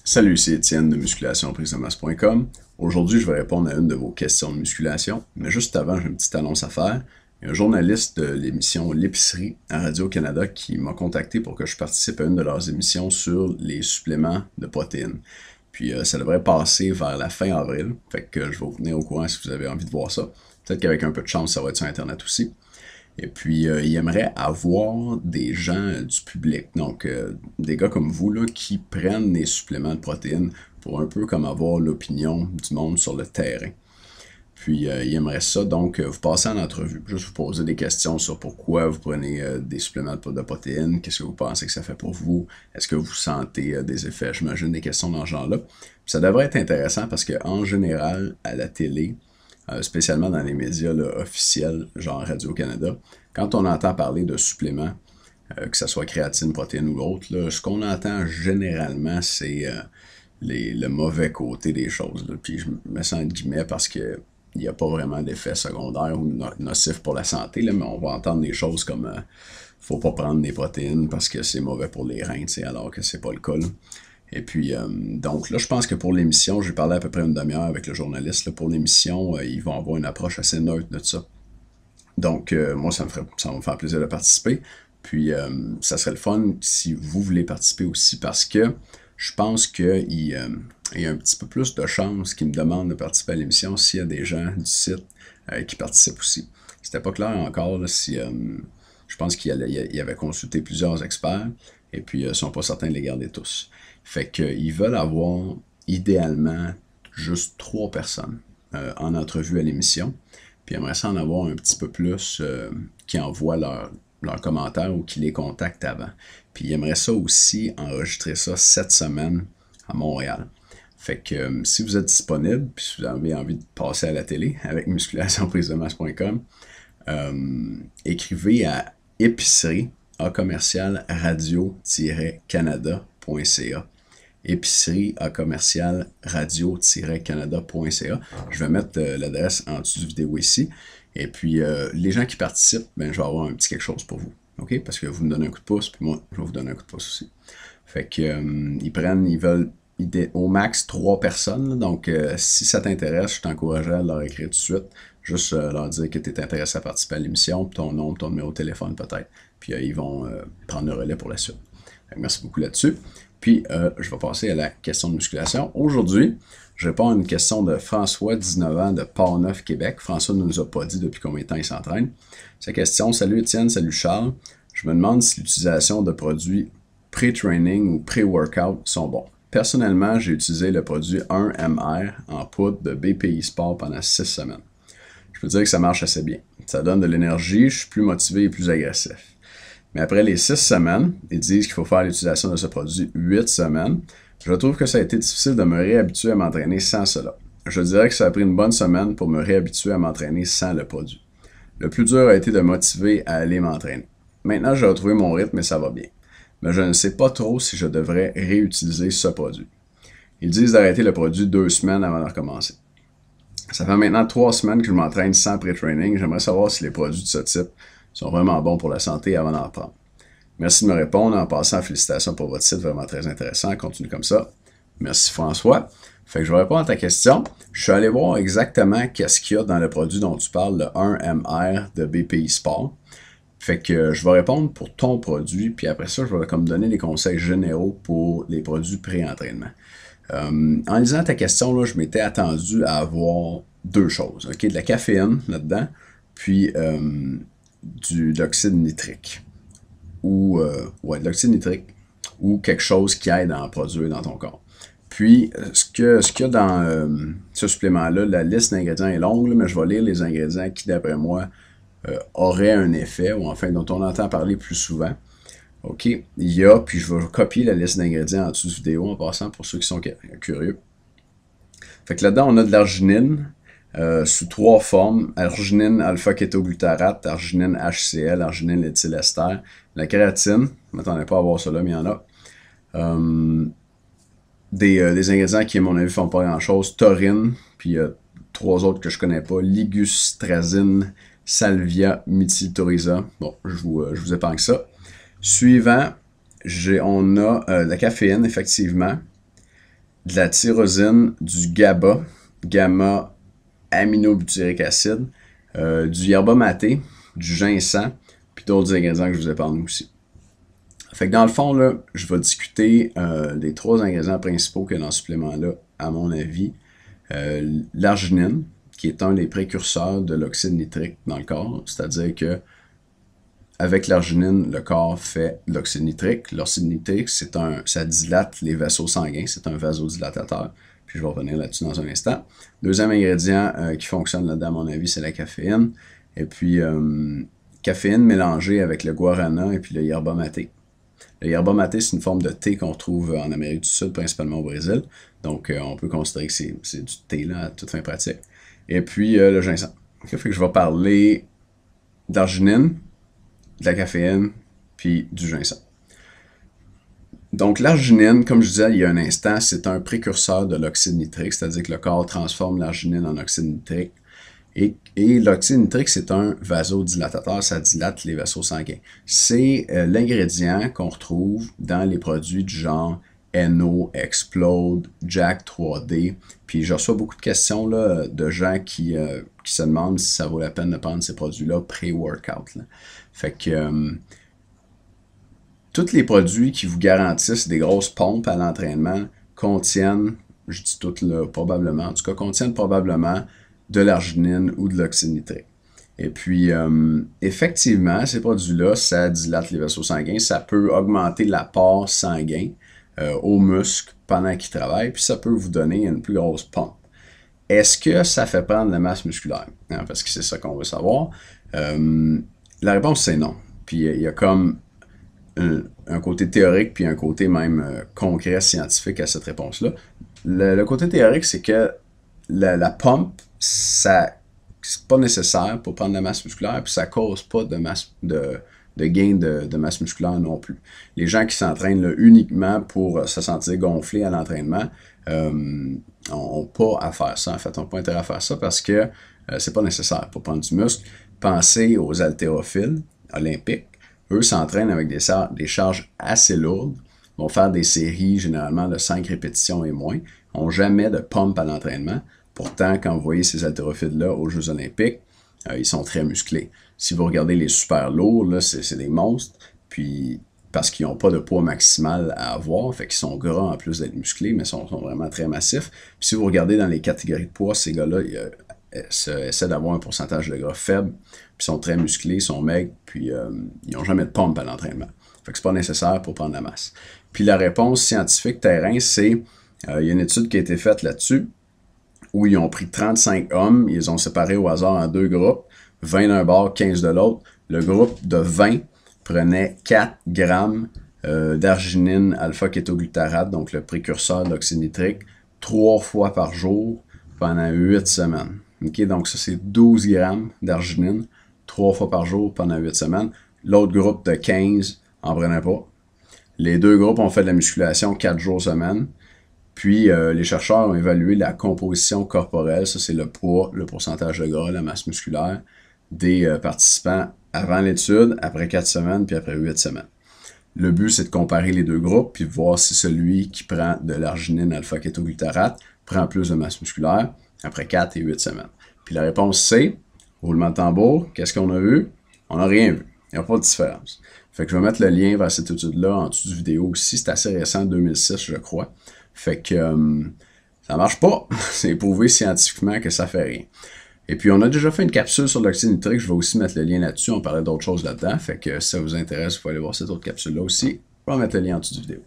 Salut, c'est Étienne de musculationprisemasse.com. Aujourd'hui, je vais répondre à une de vos questions de musculation, mais juste avant, j'ai une petite annonce à faire. Il y a un journaliste de l'émission L'Épicerie à Radio-Canada qui m'a contacté pour que je participe à une de leurs émissions sur les suppléments de protéines. Puis ça devrait passer vers la fin avril, fait que je vais vous tenir au courant si vous avez envie de voir ça. Peut-être qu'avec un peu de chance, ça va être sur Internet aussi. Et puis, il aimerait avoir des gens du public, donc des gars comme vous, là, qui prennent des suppléments de protéines pour un peu comme avoir l'opinion du monde sur le terrain. Puis, il aimerait ça, donc, vous passer en entrevue, juste vous poser des questions sur pourquoi vous prenez des suppléments de protéines, qu'est-ce que vous pensez que ça fait pour vous, est-ce que vous sentez des effets, j'imagine, des questions dans ce genre-là. Puis ça devrait être intéressant parce qu'en général, à la télé, spécialement dans les médias là, officiels, genre Radio-Canada, quand on entend parler de suppléments, que ce soit créatine, protéine ou autre, là, ce qu'on entend généralement, c'est le mauvais côté des choses. Là. Puis je me sens entre guillemets parce que il n'y a pas vraiment d'effet secondaire ou nocif pour la santé, là, mais on va entendre des choses comme faut pas prendre des protéines parce que c'est mauvais pour les reins, alors que c'est pas le cas. Là. Et puis, donc là, je pense que pour l'émission, j'ai parlé à peu près une demi-heure avec le journaliste. Là, pour l'émission, ils vont avoir une approche assez neutre de ça. Donc, moi, ça va me faire plaisir de participer. Puis, ça serait le fun si vous voulez participer aussi parce que je pense qu'il y a un petit peu plus de chances qu'ils me demandent de participer à l'émission s'il y a des gens du site qui participent aussi. C'était pas clair encore là, si je pense qu'il avait consulté plusieurs experts et puis ils sont pas certains de les garder tous. Fait qu'ils veulent avoir idéalement juste 3 personnes en entrevue à l'émission. Puis ils aimeraient ça en avoir un petit peu plus qui envoient leurs commentaires ou qui les contactent avant. Puis ils aimeraient ça aussi enregistrer ça cette semaine à Montréal. Fait que si vous êtes disponible, puis si vous avez envie de passer à la télé avec musculationprisemasse.com, écrivez à épicerie à commercial radio-canada.ca épicerie à commercial radio-canada.ca. Je vais mettre l'adresse en dessous de la vidéo ici. Et puis, les gens qui participent, ben, je vais avoir un petit quelque chose pour vous. OK? Parce que vous me donnez un coup de pouce, puis moi, je vais vous donner un coup de pouce aussi. Fait que, ils veulent au max 3 personnes. Là. Donc, si ça t'intéresse, je t'encouragerais à leur écrire tout de suite. Juste leur dire que tu es intéressé à participer à l'émission, puis ton nom, ton numéro de téléphone peut-être. Puis ils vont prendre le relais pour la suite. Merci beaucoup là-dessus. Puis je vais passer à la question de musculation. Aujourd'hui, je réponds à une question de François, 19 ans, de Port-Neuf, Québec. François ne nous a pas dit depuis combien de temps il s'entraîne. Sa question: Salut Étienne, salut Charles. Je me demande si l'utilisation de produits pré-training ou pré-workout sont bons. Personnellement, j'ai utilisé le produit 1MR en poudre de BPI Sport pendant 6 semaines. Je peux dire que ça marche assez bien. Ça donne de l'énergie, je suis plus motivé et plus agressif. Mais après les 6 semaines, ils disent qu'il faut faire l'utilisation de ce produit 8 semaines. Je trouve que ça a été difficile de me réhabituer à m'entraîner sans cela. Je dirais que ça a pris une bonne semaine pour me réhabituer à m'entraîner sans le produit. Le plus dur a été de motiver à aller m'entraîner. Maintenant, j'ai retrouvé mon rythme et ça va bien. Mais je ne sais pas trop si je devrais réutiliser ce produit. Ils disent d'arrêter le produit 2 semaines avant de recommencer. Ça fait maintenant 3 semaines que je m'entraîne sans pré-training. J'aimerais savoir si les produits de ce type sont vraiment bons pour la santé avant d'en prendre. Merci de me répondre. En passant, félicitations pour votre site, vraiment très intéressant. Continue comme ça. Merci François. Fait que je vais répondre à ta question. Je suis allé voir exactement qu'est-ce qu'il y a dans le produit dont tu parles, le 1MR de BPI Sport. Fait que je vais répondre pour ton produit, puis après ça, je vais comme donner des conseils généraux pour les produits pré-entraînement. En lisant ta question, là, je m'étais attendu à avoir 2 choses. Okay? De la caféine là-dedans, puis de l'oxyde nitrique. Ou de l'oxyde nitrique. Ou quelque chose qui aide à en produire dans ton corps. Puis, ce qu'il y a dans ce supplément-là, la liste d'ingrédients est longue, là, mais je vais lire les ingrédients qui, d'après moi, auraient un effet, ou enfin dont on entend parler plus souvent. OK, il y a, puis je vais copier la liste d'ingrédients en dessous de vidéo en passant pour ceux qui sont curieux. Fait que là-dedans, on a de l'arginine sous 3 formes: arginine alpha-kétoglutarate, arginine HCl, arginine éthylester, la kératine. Je ne m'attendais pas à voir ça là, mais il y en a. Des ingrédients qui, à mon avis, font pas grand-chose: taurine, puis 3 autres que je connais pas: ligustrazine, salvia, méthyltoriza. Bon, je vous épargne ça. Suivant, on a la caféine, effectivement. de la tyrosine, du GABA, gamma aminobutyrique acide, du yerba maté, du ginseng, puis d'autres ingrédients que je vous ai parlé aussi. Fait que dans le fond, là, je vais discuter des 3 ingrédients principaux qu'il y a dans ce supplément-là, à mon avis. L'arginine, qui est un des précurseurs de l'oxyde nitrique dans le corps, c'est-à-dire que avec l'arginine, le corps fait de l'oxyde nitrique. L'oxyde nitrique, ça dilate les vaisseaux sanguins, c'est un vasodilatateur. Puis je vais revenir là-dessus dans un instant. Deuxième ingrédient qui fonctionne là-dedans, à mon avis, c'est la caféine. Et puis, caféine mélangée avec le guarana et puis le yerba maté. Le yerba maté, c'est une forme de thé qu'on trouve en Amérique du Sud, principalement au Brésil. Donc, on peut considérer que c'est du thé, là, à toute fin pratique. Et puis, le ginseng. Okay, fait que je vais parler d'arginine, de la caféine, puis du ginseng. Donc, l'arginine, comme je disais il y a un instant, c'est un précurseur de l'oxyde nitrique, c'est-à-dire que le corps transforme l'arginine en oxyde nitrique. Et l'oxyde nitrique, c'est un vasodilatateur, ça dilate les vaisseaux sanguins. C'est l'ingrédient qu'on retrouve dans les produits du genre NO, Explode, Jack 3D. Puis je reçois beaucoup de questions là, de gens qui se demandent si ça vaut la peine de prendre ces produits-là pré-workout. Fait que tous les produits qui vous garantissent des grosses pompes à l'entraînement contiennent, je dis toutes là, probablement, en tout cas contiennent probablement de l'arginine ou de l'oxyde nitrique. Et puis, effectivement, ces produits-là, ça dilate les vaisseaux sanguins, ça peut augmenter l'apport sanguin aux muscles pendant qu'ils travaillent, puis ça peut vous donner une plus grosse pompe. Est-ce que ça fait prendre la masse musculaire? Hein, parce que c'est ça qu'on veut savoir. La réponse, c'est non. Puis, il y a comme un côté théorique, puis un côté même concret, scientifique à cette réponse-là. Le côté théorique, c'est que la pompe, c'est pas nécessaire pour prendre de la masse musculaire, puis ça cause pas de gain de masse musculaire non plus. Les gens qui s'entraînent uniquement pour se sentir gonflés à l'entraînement n'ont pas à faire ça. En fait, n'ont pas intérêt à faire ça parce que c'est pas nécessaire pour prendre du muscle. Pensez aux haltérophiles olympiques. Eux s'entraînent avec des charges assez lourdes, vont faire des séries généralement de 5 répétitions et moins, n'ont jamais de pompe à l'entraînement. Pourtant, quand vous voyez ces haltérophiles-là aux Jeux olympiques, ils sont très musclés. Si vous regardez les super lourds, là, c'est des monstres, puis parce qu'ils n'ont pas de poids maximal à avoir, fait qu'ils sont gras en plus d'être musclés, mais sont vraiment très massifs. Puis si vous regardez dans les catégories de poids, ces gars-là essaient d'avoir un pourcentage de gras faible, puis sont très musclés, sont maigres, puis ils n'ont jamais de pompe à l'entraînement. Fait que c'est pas nécessaire pour prendre la masse. Puis la réponse scientifique terrain, c'est, il y a une étude qui a été faite là-dessus, où ils ont pris 35 hommes, ils les ont séparés au hasard en 2 groupes, 20 d'un bord, 15 de l'autre. Le groupe de 20 prenait 4 grammes d'arginine alpha-kétoglutarate, donc le précurseur d'oxyde nitrique, 3 fois par jour pendant 8 semaines. Okay, donc ça, c'est 12 grammes d'arginine, 3 fois par jour pendant 8 semaines. L'autre groupe de 15 en prenait pas. Les 2 groupes ont fait de la musculation 4 jours semaine. Puis, les chercheurs ont évalué la composition corporelle, ça c'est le poids, le pourcentage de gras, la masse musculaire des participants avant l'étude, après 4 semaines, puis après 8 semaines. Le but, c'est de comparer les 2 groupes, puis voir si celui qui prend de l'arginine alpha-kétoglutarate prend plus de masse musculaire après 4 et 8 semaines. Puis la réponse c'est, roulement de tambour, qu'est-ce qu'on a vu? On n'a rien vu. Il n'y a pas de différence. Fait que je vais mettre le lien vers cette étude-là en dessous du vidéo aussi. C'est assez récent, 2006, je crois. Fait que ça marche pas. C'est prouvé scientifiquement que ça fait rien. Et puis, on a déjà fait une capsule sur l'oxyde nitrique. Je vais aussi mettre le lien là-dessus. On parlait d'autres choses là-dedans. Fait que si ça vous intéresse, vous pouvez aller voir cette autre capsule-là aussi. Je vais mettre le lien en dessous du vidéo.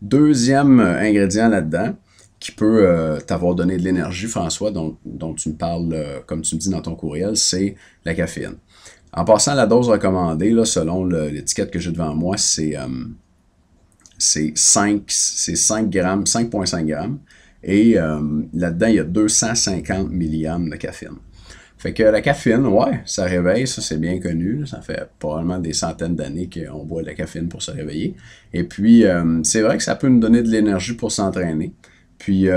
Deuxième ingrédient là-dedans, qui peut t'avoir donné de l'énergie, François, dont tu me parles, comme tu me dis dans ton courriel, c'est la caféine. En passant, la dose recommandée, là, selon l'étiquette que j'ai devant moi, c'est 5 grammes, 5,5 grammes. Et là-dedans, il y a 250 mg de caféine. Fait que la caféine, ouais, ça réveille, ça c'est bien connu. Ça fait probablement des centaines d'années qu'on boit de la caféine pour se réveiller. Et puis, c'est vrai que ça peut nous donner de l'énergie pour s'entraîner. Puis,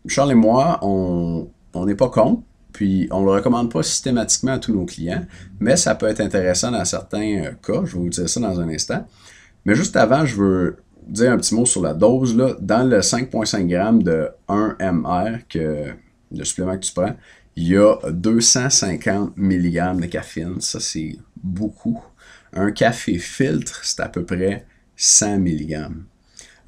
Charles et moi, on n'est pas contre. Puis, on ne le recommande pas systématiquement à tous nos clients. Mais ça peut être intéressant dans certains cas. Je vais vous dire ça dans un instant. Mais juste avant, je veux dire un petit mot sur la dose, là. Dans le 5,5 g de 1 mR, le supplément que tu prends, il y a 250 mg de caféine. Ça, c'est beaucoup. Un café filtre, c'est à peu près 100 mg.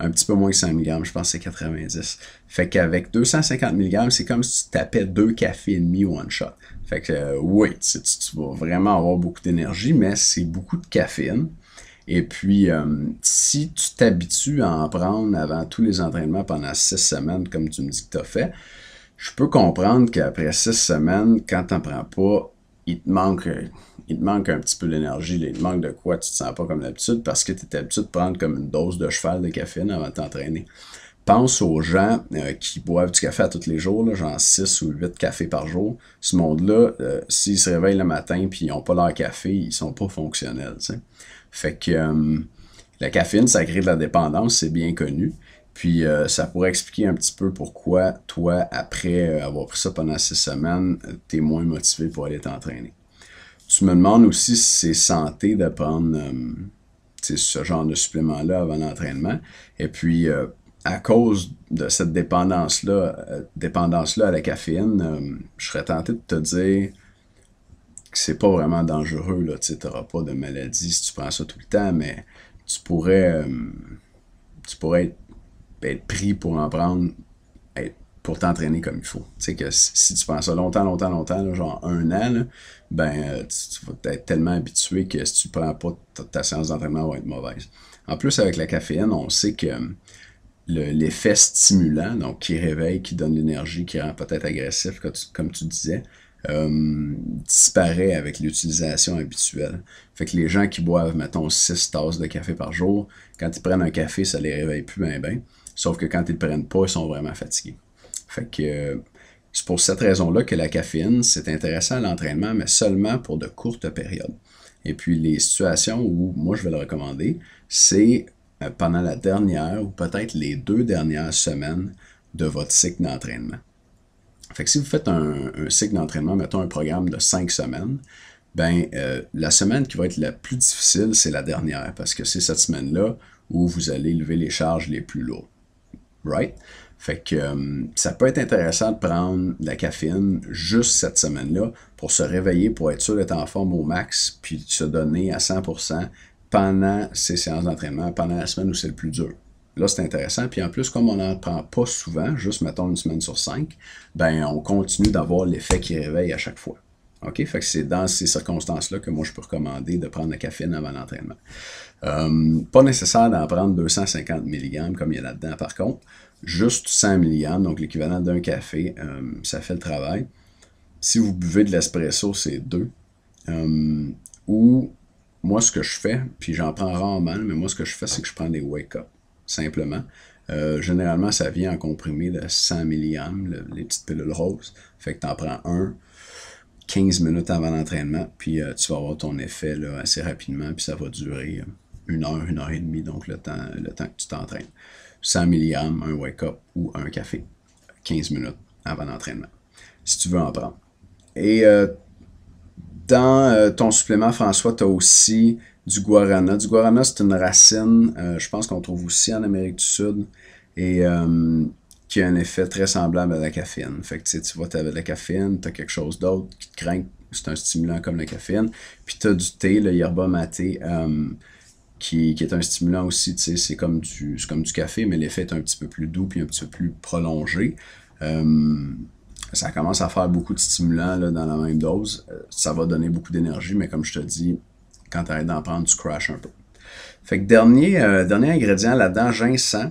Un petit peu moins que 100 mg, je pense que c'est 90. Fait qu'avec 250 mg, c'est comme si tu tapais 2 cafés et demi one shot. Fait que oui, tu vas vraiment avoir beaucoup d'énergie, mais c'est beaucoup de caféine. Et puis, si tu t'habitues à en prendre avant tous les entraînements pendant 6 semaines, comme tu me dis que tu as fait, je peux comprendre qu'après 6 semaines, quand tu n'en prends pas, il te manque un petit peu d'énergie. Il te manque de quoi, tu te sens pas comme d'habitude parce que tu es habitué de prendre comme une dose de cheval de caféine avant de t'entraîner. Pense aux gens qui boivent du café à tous les jours, là, genre 6 ou 8 cafés par jour. Ce monde-là, s'ils se réveillent le matin et ils n'ont pas leur café, ils sont pas fonctionnels. T'sais. Fait que la caféine, ça crée de la dépendance, c'est bien connu. Puis ça pourrait expliquer un petit peu pourquoi toi, après avoir pris ça pendant 6 semaines, tu es moins motivé pour aller t'entraîner. Tu me demandes aussi si c'est santé de prendre ce genre de supplément-là avant l'entraînement. Et puis, à cause de cette dépendance-là à la caféine, je serais tenté de te dire que c'est pas vraiment dangereux. Tu n'auras pas de maladie si tu prends ça tout le temps, mais tu pourrais être pris pour en prendre, pour t'entraîner comme il faut. Tu sais que si tu prends ça longtemps, là, genre 1 an, là, tu vas être tellement habitué que si tu prends pas, ta séance d'entraînement va être mauvaise. En plus, avec la caféine, on sait que l'effet stimulant, donc qui réveille, qui donne l'énergie, qui rend peut-être agressif, comme tu disais, disparaît avec l'utilisation habituelle. Fait que les gens qui boivent, mettons, 6 tasses de café par jour, quand ils prennent un café, ça les réveille plus bien. Sauf que quand ils ne le prennent pas, ils sont vraiment fatigués. Fait que c'est pour cette raison-là que la caféine, c'est intéressant à l'entraînement, mais seulement pour de courtes périodes. Et puis les situations où moi je vais le recommander, c'est pendant la dernière ou peut-être les 2 dernières semaines de votre cycle d'entraînement. Fait que si vous faites un cycle d'entraînement, mettons un programme de 5 semaines, la semaine qui va être la plus difficile, c'est la dernière, parce que c'est cette semaine-là où vous allez lever les charges les plus lourdes. Right? Fait que ça peut être intéressant de prendre de la caféine juste cette semaine-là pour se réveiller, pour être sûr d'être en forme au max, puis se donner à 100% pendant ces séances d'entraînement, pendant la semaine où c'est le plus dur. Là, c'est intéressant. Puis en plus, comme on n'en prend pas souvent, juste mettons une semaine sur 5, on continue d'avoir l'effet qui réveille à chaque fois. OK? Fait que c'est dans ces circonstances-là que moi, je peux recommander de prendre la caféine avant l'entraînement. Pas nécessaire d'en prendre 250 mg comme il y a là-dedans, par contre. Juste 100 mg, donc l'équivalent d'un café, ça fait le travail. Si vous buvez de l'espresso, c'est 2. Ou moi, ce que je fais, puis j'en prends rarement, mais moi, ce que je fais, c'est que je prends des wake-up, simplement. Généralement, ça vient en comprimé de 100 mg, les petites pilules roses. Fait que tu en prends un 15 minutes avant l'entraînement, puis tu vas avoir ton effet là, assez rapidement, puis ça va durer 1 heure et demie, donc le temps que tu t'entraînes. 100 mg, un wake-up ou un café, 15 minutes avant l'entraînement, si tu veux en prendre. Et dans ton supplément, François, tu as aussi du guarana. Du guarana, c'est une racine, je pense qu'on trouve aussi en Amérique du Sud, et qui a un effet très semblable à la caféine. Fait que tu vois, tu avais de la caféine, tu as quelque chose d'autre qui te craint, c'est un stimulant comme la caféine. Puis tu as du thé, le yerba maté, qui est un stimulant aussi, c'est comme du café, mais l'effet est un petit peu plus doux puis un petit peu plus prolongé. Ça commence à faire beaucoup de stimulants là, dans la même dose. Ça va donner beaucoup d'énergie, mais comme je te dis, quand tu arrêtes d'en prendre, tu crashes un peu. Fait que dernier ingrédient là-dedans, ginseng.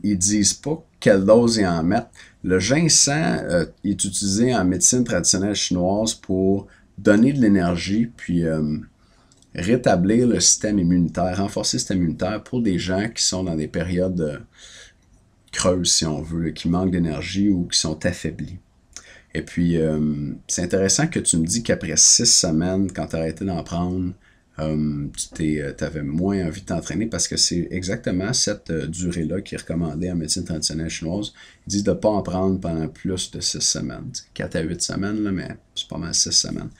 Ils disent pas quelle dose ils en mettent. Le ginseng est utilisé en médecine traditionnelle chinoise pour donner de l'énergie, puis rétablir le système immunitaire, renforcer le système immunitaire pour des gens qui sont dans des périodes creuses, si on veut, qui manquent d'énergie ou qui sont affaiblis. Et puis, c'est intéressant que tu me dis qu'après 6 semaines, quand tu as arrêté d'en prendre, tu avais moins envie de t'entraîner parce que c'est exactement cette durée-là qui est recommandée en médecine traditionnelle chinoise. Ils disent de ne pas en prendre pendant plus de 6 semaines. 4 à 8 semaines, là, mais c'est pas mal 6 semaines.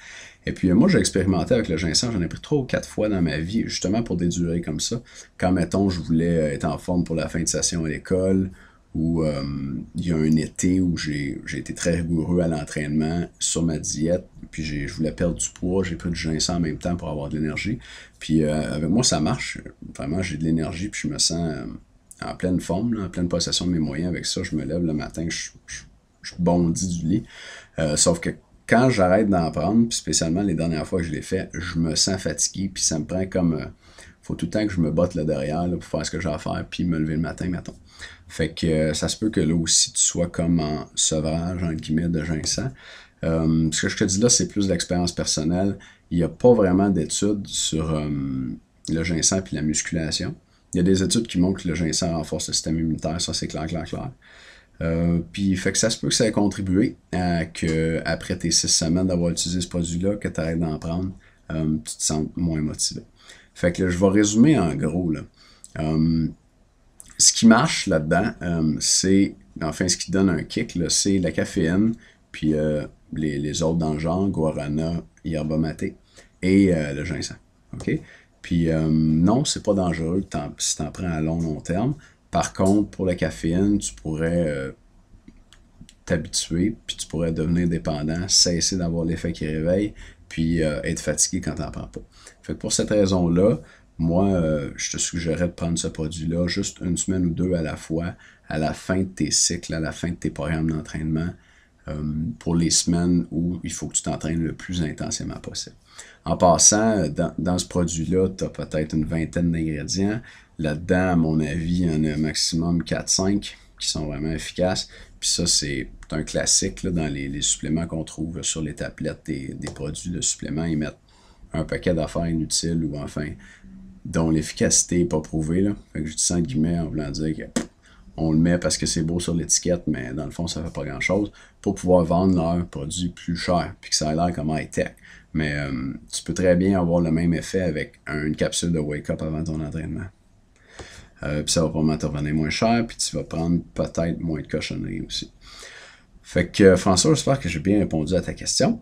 Et puis moi, j'ai expérimenté avec le ginseng, j'en ai pris 3 ou 4 fois dans ma vie, justement pour des durées comme ça. Quand, mettons, je voulais être en forme pour la fin de session à l'école, ou il y a un été où j'ai été très rigoureux à l'entraînement sur ma diète, puis je voulais perdre du poids, j'ai pris du ginseng en même temps pour avoir de l'énergie. Puis avec moi, ça marche. Vraiment, j'ai de l'énergie, puis je me sens en pleine forme, là, en pleine possession de mes moyens. Avec ça, je me lève le matin, je bondis du lit. Sauf que quand j'arrête d'en prendre, puis spécialement les dernières fois que je l'ai fait, je me sens fatigué, puis ça me prend comme... faut tout le temps que je me batte là derrière là, pour faire ce que j'ai à faire, puis me lever le matin, mettons. Fait que ça se peut que là aussi tu sois comme en sevrage, entre guillemets, de ginseng. Ce que je te dis là, c'est plus de l'expérience personnelle. Il n'y a pas vraiment d'études sur le ginseng et la musculation. Il y a des études qui montrent que le ginseng renforce le système immunitaire, ça c'est clair, clair, clair. Puis fait que ça se peut que ça ait contribué à que après tes 6 semaines d'avoir utilisé ce produit-là, que tu arrêtes d'en prendre, tu te sens moins motivé. Fait que là, je vais résumer en gros là. Ce qui marche là-dedans, c'est, enfin ce qui donne un kick, c'est la caféine, puis les autres dans le genre, guarana, yerba mate et le ginseng. OK? Puis non, c'est pas dangereux si tu en prends à long terme. Par contre, pour la caféine, tu pourrais t'habituer, puis tu pourrais devenir dépendant, cesser d'avoir l'effet qui réveille, puis être fatigué quand tu n'en prends pas. Fait que pour cette raison-là, moi, je te suggérerais de prendre ce produit-là juste 1 semaine ou 2 à la fois, à la fin de tes cycles, à la fin de tes programmes d'entraînement, pour les semaines où il faut que tu t'entraînes le plus intensément possible. En passant, dans ce produit-là, tu as peut-être une vingtaine d'ingrédients. Là-dedans, à mon avis, il y en a un maximum 4-5 qui sont vraiment efficaces. Puis ça, c'est un classique là, dans les suppléments qu'on trouve sur les tablettes des produits de suppléments. Ils mettent un paquet d'affaires inutiles ou enfin dont l'efficacité n'est pas prouvée. Là. Fait que je dis ça en guillemets en voulant dire que on le met parce que c'est beau sur l'étiquette, mais dans le fond, ça fait pas grand-chose pour pouvoir vendre leurs produits plus chers puis que ça a l'air comme high-tech. Mais tu peux très bien avoir le même effet avec une capsule de wake-up avant ton entraînement. Puis ça va probablement te revenir moins cher, puis tu vas prendre peut-être moins de cochonneries aussi. Fait que François, j'espère que j'ai bien répondu à ta question.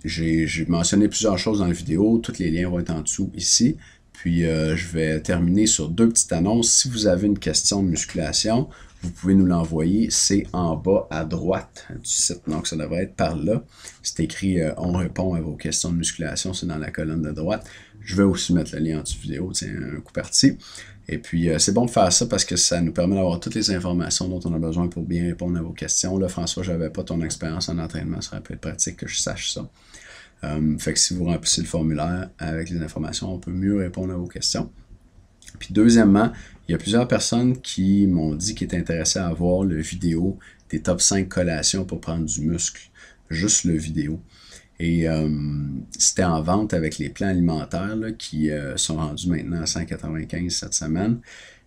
J'ai mentionné plusieurs choses dans la vidéo, tous les liens vont être en dessous ici. Puis je vais terminer sur 2 petites annonces. Si vous avez une question de musculation, vous pouvez nous l'envoyer. C'est en bas à droite du site. Donc ça devrait être par là. C'est écrit on répond à vos questions de musculation. C'est dans la colonne de droite. Je vais aussi mettre le lien en dessous de vidéo. Tiens, un coup parti. Et puis c'est bon de faire ça parce que ça nous permet d'avoir toutes les informations dont on a besoin pour bien répondre à vos questions. Là, François, je n'avais pas ton expérience en entraînement. Ça aurait pu être pratique que je sache ça. Fait que si vous remplissez le formulaire avec les informations, on peut mieux répondre à vos questions. Puis deuxièmement, il y a plusieurs personnes qui m'ont dit qu'ils étaient intéressés à voir le vidéo des top 5 collations pour prendre du muscle. Juste le vidéo. Et c'était en vente avec les plans alimentaires là, qui sont rendus maintenant à 195 cette semaine.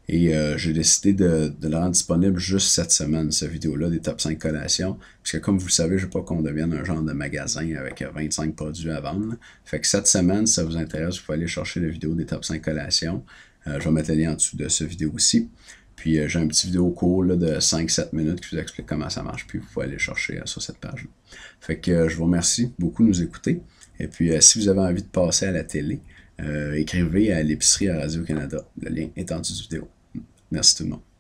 Et j'ai décidé de le rendre disponible juste cette semaine, cette vidéo-là, des top 5 collations. Parce que comme vous le savez, je ne veux pas qu'on devienne un genre de magasin avec 25 produits à vendre. Fait que cette semaine, si ça vous intéresse, vous pouvez aller chercher la vidéo des top 5 collations. Je vais mettre le lien en dessous de cette vidéo aussi. Puis j'ai un petit vidéo court là, de 5-7 minutes qui vous explique comment ça marche. Puis vous pouvez aller chercher sur cette page-là. Fait que je vous remercie beaucoup de nous écouter. Et puis si vous avez envie de passer à la télé, écrivez à l'épicerie à Radio-Canada. Le lien est en dessous de la vidéo. Merci tout le monde.